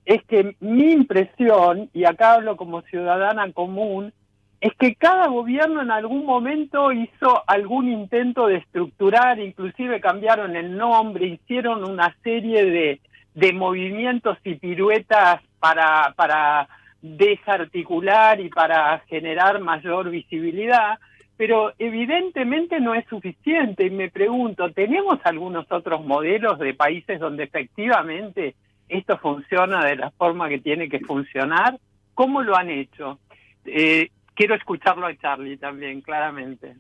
Speaker 7: es que mi impresión, y acá hablo como ciudadana común, es que cada gobierno en algún momento hizo algún intento de estructurar, inclusive cambiaron el nombre, hicieron una serie de movimientos y piruetas para desarticular y para generar mayor visibilidad, pero evidentemente no es suficiente. Y me pregunto, ¿tenemos algunos otros modelos de países donde efectivamente esto funciona de la forma que tiene que funcionar? ¿Cómo lo han hecho? Quiero escucharlo a Charly también, claramente.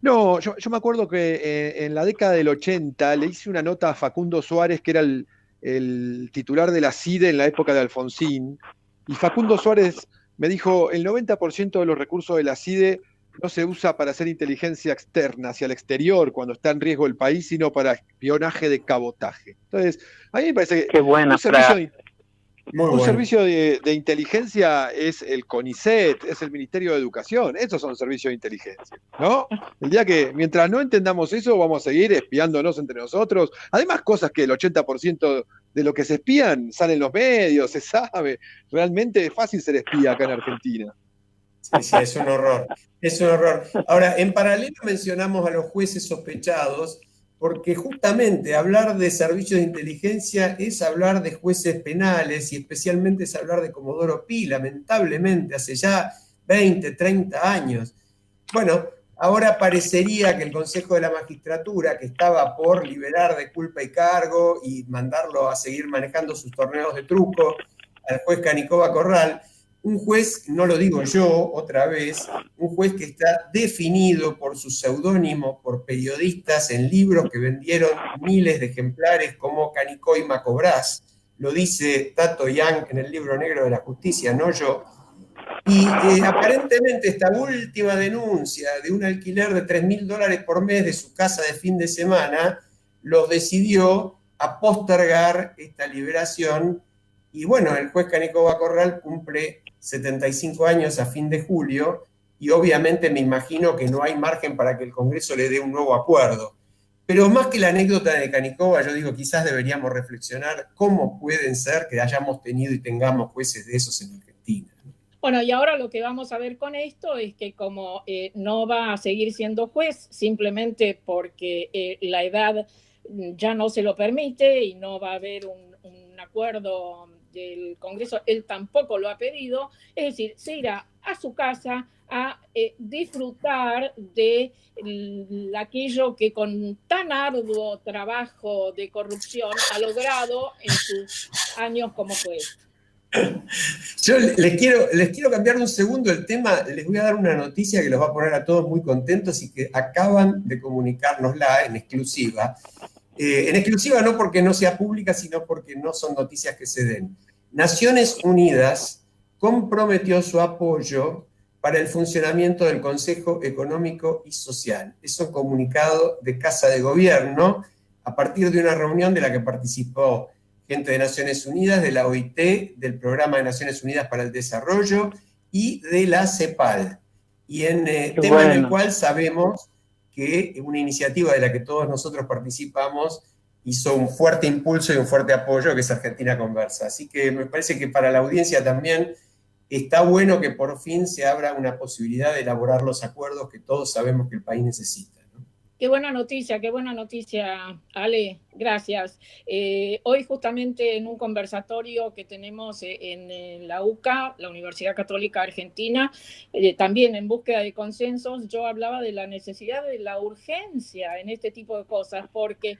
Speaker 5: No, yo me acuerdo que en la década del 80 le hice una nota a Facundo Suárez, que era el titular de la CIDE en la época de Alfonsín, y Facundo Suárez me dijo, el 90% de los recursos de la CIDE no se usa para hacer inteligencia externa hacia el exterior cuando está en riesgo el país, sino para espionaje de cabotaje. Entonces, a mí me parece que
Speaker 7: qué buena frase.
Speaker 3: Muy
Speaker 5: Un
Speaker 3: bueno.
Speaker 5: servicio de inteligencia es el CONICET, es el Ministerio de Educación. Esos son servicios de inteligencia, ¿no? El día que, mientras no entendamos eso, vamos a seguir espiándonos entre nosotros. Además, cosas que el 80% de lo que se espían sale en los medios, se sabe. Realmente es fácil ser espía acá en Argentina.
Speaker 3: Sí, sí, es un horror. Es un horror. Ahora, en paralelo mencionamos a los jueces sospechados, porque justamente hablar de servicios de inteligencia es hablar de jueces penales y especialmente es hablar de Comodoro Pi, lamentablemente, hace ya 20, 30 años. Bueno, ahora parecería que el Consejo de la Magistratura, que estaba por liberar de culpa y cargo y mandarlo a seguir manejando sus torneos de truco al juez Canicoba Corral, un juez, no lo digo yo otra vez, un juez que está definido por su seudónimo, por periodistas en libros que vendieron miles de ejemplares como Canicó y Macobras, lo dice Tato Yang en el libro negro de la justicia, no yo. Y aparentemente esta última denuncia de un alquiler de $3.000 por mes de su casa de fin de semana los decidió a postergar esta liberación. Y bueno, el juez Canicoba Corral cumple 75 años a fin de julio y obviamente me imagino que no hay margen para que el Congreso le dé un nuevo acuerdo. Pero más que la anécdota de Canicoba, yo digo, quizás deberíamos reflexionar cómo pueden ser que hayamos tenido y tengamos jueces de esos en Argentina.
Speaker 4: Bueno, y ahora lo que vamos a ver con esto es que como no va a seguir siendo juez simplemente porque la edad ya no se lo permite y no va a haber un acuerdo del Congreso, él tampoco lo ha pedido, es decir, se irá a su casa a disfrutar de aquello que con tan arduo trabajo de corrupción ha logrado en sus años como juez.
Speaker 3: Yo les quiero cambiar un segundo el tema, les voy a dar una noticia que los va a poner a todos muy contentos y que acaban de comunicárnosla en exclusiva. En exclusiva no porque no sea pública, sino porque no son noticias que se den. Naciones Unidas comprometió su apoyo para el funcionamiento del Consejo Económico y Social. Es un comunicado de Casa de Gobierno a partir de una reunión de la que participó gente de Naciones Unidas, de la OIT, del Programa de Naciones Unidas para el Desarrollo y de la CEPAL. Y en tema en el cual sabemos que una iniciativa de la que todos nosotros participamos hizo un fuerte impulso y un fuerte apoyo, que es Argentina Conversa. Así que me parece que para la audiencia también está bueno que por fin se abra una posibilidad de elaborar los acuerdos que todos sabemos que el país necesita.
Speaker 4: Qué buena noticia, Ale, gracias. Hoy justamente en un conversatorio que tenemos en la UCA, la Universidad Católica Argentina, también en búsqueda de consensos, yo hablaba de la necesidad de la urgencia en este tipo de cosas, porque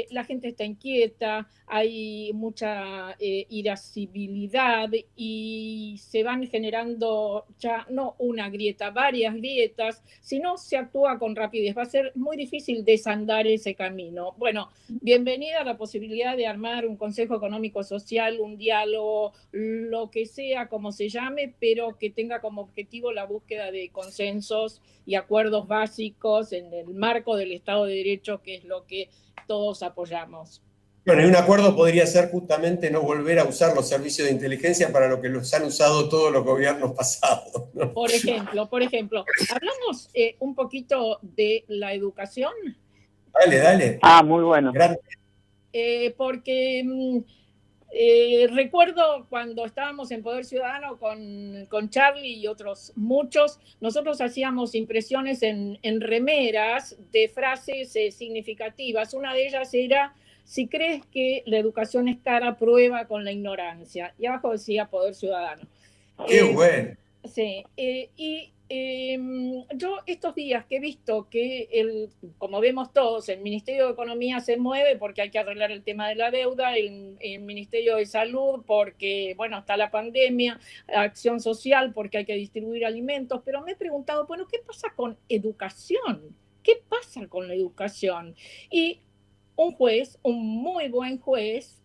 Speaker 4: la gente está inquieta, hay mucha irascibilidad y se van generando ya no una grieta, varias grietas. Si no se actúa con rapidez, va a ser muy difícil desandar ese camino. Bueno, bienvenida a la posibilidad de armar un Consejo Económico Social, un diálogo, lo que sea, como se llame, pero que tenga como objetivo la búsqueda de consensos y acuerdos básicos en el marco del Estado de Derecho, que es lo que todos apoyamos.
Speaker 3: Bueno, y un acuerdo podría ser justamente no volver a usar los servicios de inteligencia para lo que los han usado todos los gobiernos pasados, ¿no?
Speaker 4: Por ejemplo, hablamos un poquito de la educación.
Speaker 3: Dale.
Speaker 7: Muy bueno.
Speaker 4: Porque recuerdo cuando estábamos en Poder Ciudadano con Charlie y otros muchos, nosotros hacíamos impresiones en remeras de frases significativas. Una de ellas era: si crees que la educación es cara, prueba con la ignorancia. Y abajo decía Poder Ciudadano.
Speaker 3: ¡Qué bueno!
Speaker 4: Sí, yo estos días que he visto que, como vemos todos, el Ministerio de Economía se mueve porque hay que arreglar el tema de la deuda, el Ministerio de Salud porque, bueno, está la pandemia, Acción Social porque hay que distribuir alimentos, pero me he preguntado, bueno, ¿qué pasa con educación? ¿Qué pasa con la educación? Y un juez, un muy buen juez,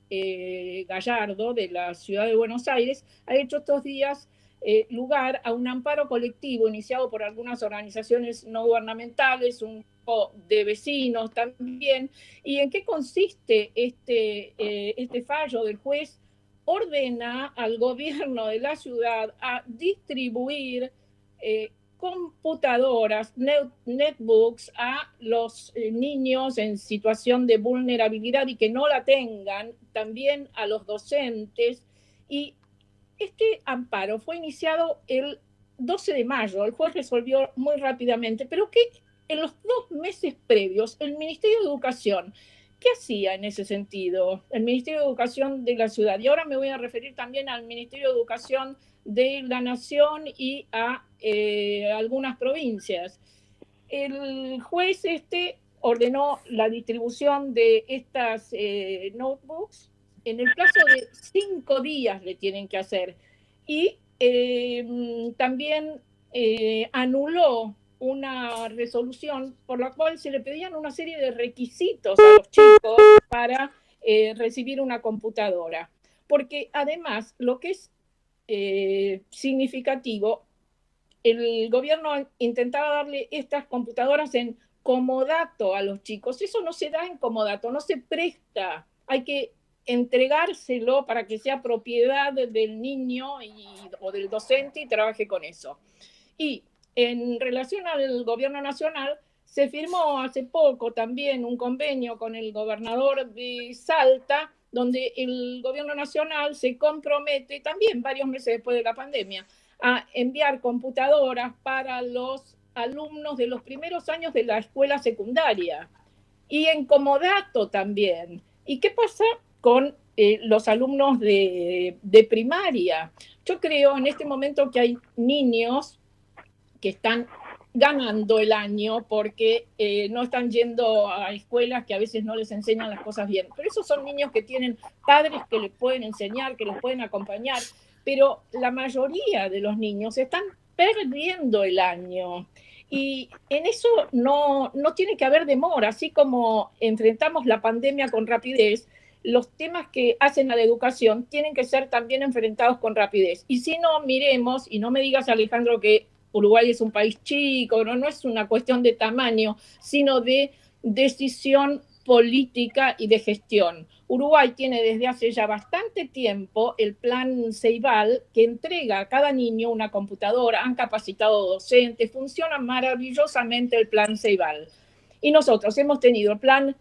Speaker 4: Gallardo, de la Ciudad de Buenos Aires, ha hecho estos días lugar a un amparo colectivo iniciado por algunas organizaciones no gubernamentales, un grupo de vecinos también. ¿Y en qué consiste este fallo del juez? ordena al gobierno de la ciudad a distribuir computadoras, netbooks a los niños en situación de vulnerabilidad y que no la tengan, también a los docentes. Y este amparo fue iniciado el 12 de mayo, el juez resolvió muy rápidamente, pero que en los 2 meses previos el Ministerio de Educación, ¿qué hacía en ese sentido? El Ministerio de Educación de la ciudad, y ahora me voy a referir también al Ministerio de Educación de la Nación y a algunas provincias. El juez ordenó la distribución de estas notebooks en el plazo de 5 días le tienen que hacer. Y también anuló una resolución por la cual se le pedían una serie de requisitos a los chicos para recibir una computadora. Porque además, lo que es significativo, el gobierno intentaba darle estas computadoras en comodato a los chicos. Eso no se da en comodato, no se presta. Hay que entregárselo para que sea propiedad del niño o del docente y trabaje con eso. Y en relación al gobierno nacional, se firmó hace poco también un convenio con el gobernador de Salta, donde el gobierno nacional se compromete, también varios meses después de la pandemia, a enviar computadoras para los alumnos de los primeros años de la escuela secundaria. Y en comodato también. ¿Y qué pasa con los alumnos de primaria? Yo creo en este momento que hay niños que están ganando el año porque no están yendo a escuelas que a veces no les enseñan las cosas bien. Pero esos son niños que tienen padres que les pueden enseñar, que los pueden acompañar. Pero la mayoría de los niños están perdiendo el año. Y en eso no tiene que haber demora. Así como enfrentamos la pandemia con rapidez, los temas que hacen a la educación tienen que ser también enfrentados con rapidez. Y si no, miremos, y no me digas, Alejandro, que Uruguay es un país chico, no es una cuestión de tamaño, sino de decisión política y de gestión. Uruguay tiene desde hace ya bastante tiempo el plan Ceibal, que entrega a cada niño una computadora, han capacitado docentes, funciona maravillosamente el plan Ceibal. Y nosotros hemos tenido el plan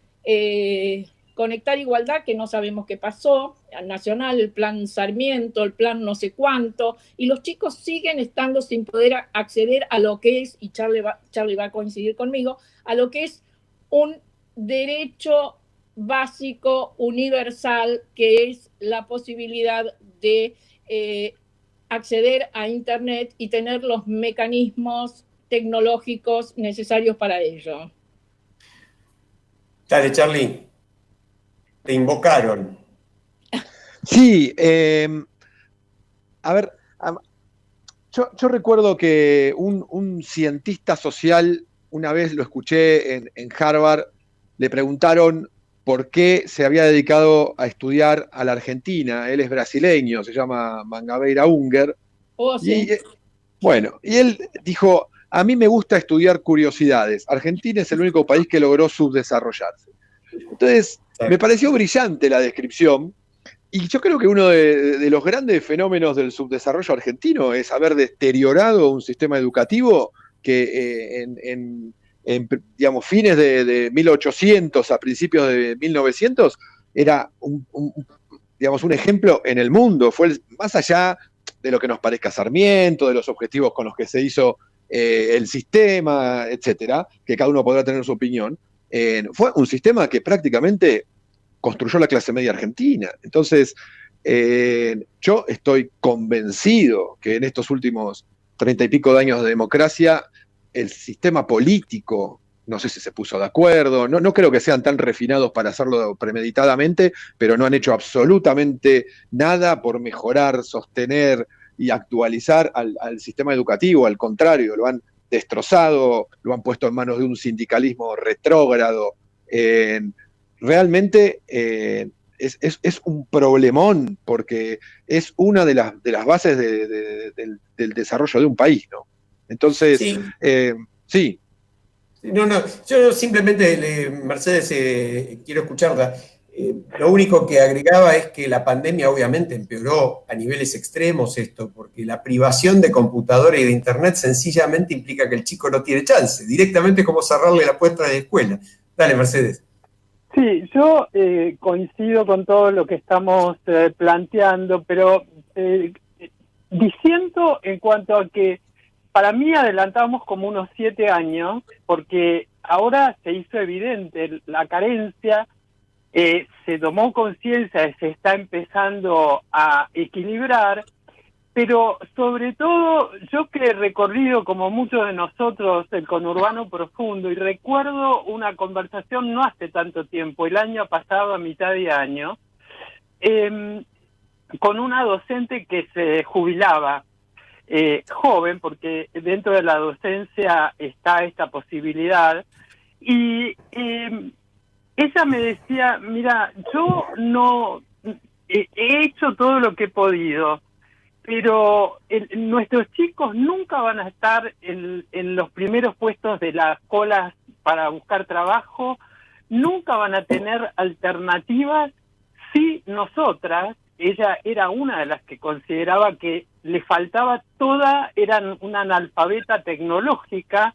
Speaker 4: Conectar Igualdad, que no sabemos qué pasó, al nacional, el plan Sarmiento, el plan no sé cuánto, y los chicos siguen estando sin poder acceder a lo que es, y Charlie va a coincidir conmigo, a lo que es un derecho básico, universal, que es la posibilidad de acceder a Internet y tener los mecanismos tecnológicos necesarios para ello.
Speaker 3: Dale, Charlie. Te invocaron.
Speaker 5: Sí, a ver, yo recuerdo que un cientista social, una vez lo escuché en Harvard, le preguntaron por qué se había dedicado a estudiar a la Argentina. Él es brasileño, se llama Mangabeira Unger.
Speaker 4: Oh, sí.
Speaker 5: Y él dijo, a mí me gusta estudiar curiosidades. Argentina es el único país que logró subdesarrollarse. Entonces, me pareció brillante la descripción, y yo creo que uno de los grandes fenómenos del subdesarrollo argentino es haber deteriorado un sistema educativo que en digamos, fines de 1800 a principios de 1900 era digamos, un ejemplo en el mundo. Fue más allá de lo que nos parezca Sarmiento, de los objetivos con los que se hizo el sistema, etcétera, que cada uno podrá tener su opinión. Fue un sistema que prácticamente construyó la clase media argentina. Entonces, yo estoy convencido que en estos últimos 30 y pico de años de democracia, el sistema político, no sé si se puso de acuerdo, no creo que sean tan refinados para hacerlo premeditadamente, pero no han hecho absolutamente nada por mejorar, sostener y actualizar al sistema educativo. Al contrario, lo han destrozado, lo han puesto en manos de un sindicalismo retrógrado. Realmente es un problemón, porque es una de las bases del desarrollo de un país, ¿no? Entonces, sí.
Speaker 3: No, yo simplemente, Mercedes, quiero escucharla. Lo único que agregaba es que la pandemia obviamente empeoró a niveles extremos esto, porque la privación de computadora y de internet sencillamente implica que el chico no tiene chance. Directamente es como cerrarle la puerta de la escuela. Dale, Mercedes.
Speaker 7: Sí, yo coincido con todo lo que estamos planteando, pero disiento en cuanto a que para mí adelantamos como unos 7 años, porque ahora se hizo evidente la carencia. Se tomó conciencia, se está empezando a equilibrar, pero sobre todo yo que he recorrido, como muchos de nosotros, el conurbano profundo, y recuerdo una conversación no hace tanto tiempo, el año pasado, a mitad de año, con una docente que se jubilaba, joven, porque dentro de la docencia está esta posibilidad, y ella me decía, mira, yo no he hecho todo lo que he podido, pero nuestros chicos nunca van a estar en los primeros puestos de las colas para buscar trabajo, nunca van a tener alternativas si nosotras, ella era una de las que consideraba que le faltaba toda, era una analfabeta tecnológica,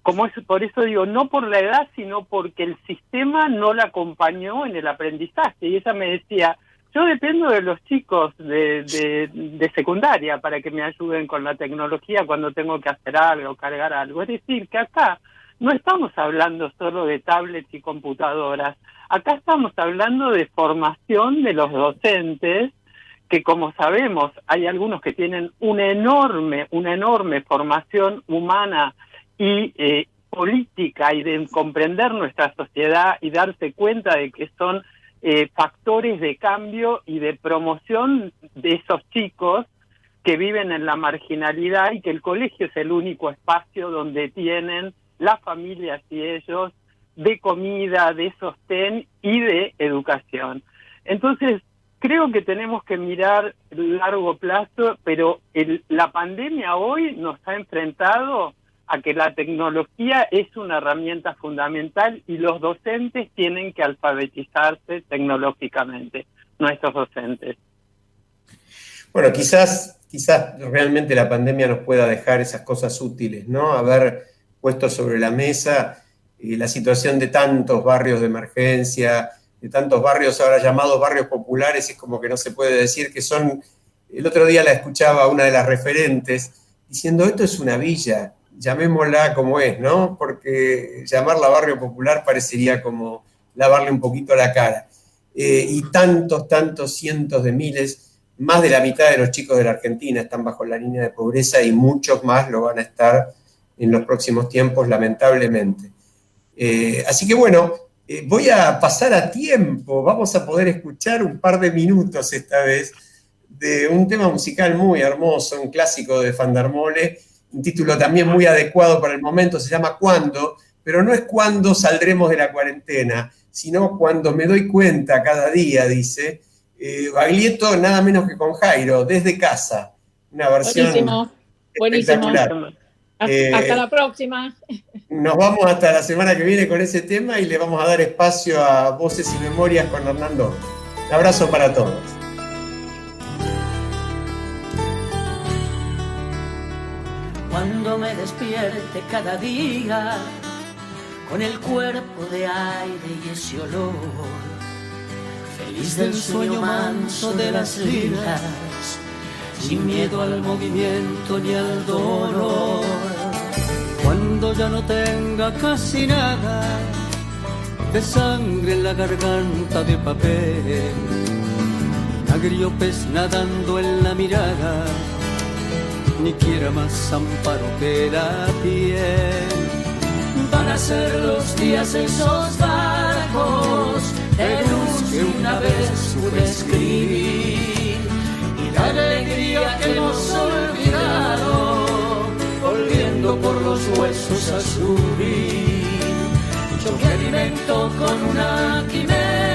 Speaker 7: como es, por eso digo, no por la edad, sino porque el sistema no la acompañó en el aprendizaje. Y ella me decía, yo dependo de los chicos de secundaria para que me ayuden con la tecnología cuando tengo que hacer algo, cargar algo. Es decir, que acá no estamos hablando solo de tablets y computadoras, acá estamos hablando de formación de los docentes, que como sabemos, hay algunos que tienen una enorme formación humana y política y de comprender nuestra sociedad y darse cuenta de que son factores de cambio y de promoción de esos chicos que viven en la marginalidad y que el colegio es el único espacio donde tienen las familias y ellos de comida, de sostén y de educación. Entonces, creo que tenemos que mirar largo plazo, pero la pandemia hoy nos ha enfrentado a que la tecnología es una herramienta fundamental y los docentes tienen que alfabetizarse tecnológicamente, nuestros docentes.
Speaker 3: Bueno, quizás realmente la pandemia nos pueda dejar esas cosas útiles, ¿no? Haber puesto sobre la mesa la situación de tantos barrios de emergencia, de tantos barrios ahora llamados barrios populares, es como que no se puede decir que son... El otro día la escuchaba una de las referentes diciendo, esto es una villa, llamémosla como es, ¿no? Porque llamarla barrio popular parecería como lavarle un poquito la cara. Y tantos cientos de miles, más de la mitad de los chicos de la Argentina están bajo la línea de pobreza y muchos más lo van a estar en los próximos tiempos, lamentablemente. Así que bueno, voy a pasar a tiempo, vamos a poder escuchar un par de minutos esta vez de un tema musical muy hermoso, un clásico de Fandermole, un título también muy adecuado para el momento, se llama ¿Cuándo? Pero no es cuándo saldremos de la cuarentena, sino cuando me doy cuenta cada día, dice Baglietto, nada menos que con Jairo, desde casa. Una versión espectacular.
Speaker 4: Buenísimo. Hasta la próxima.
Speaker 3: Nos vamos hasta la semana que viene con ese tema y le vamos a dar espacio a Voces y Memorias con Hernando. Un abrazo para todos.
Speaker 13: Cuando me despierte cada día con el cuerpo de aire y ese olor, feliz del sueño manso de las lilas, sin miedo al movimiento ni al dolor. Cuando ya no tenga casi nada de sangre en la garganta de papel, agriopes nadando en la mirada, ni quiera más amparo que la piel. Van a ser los días esos barcos de luz que una vez pude escribir, y la alegría que hemos olvidado, volviendo por los huesos a subir. Yo me alimento con una quimera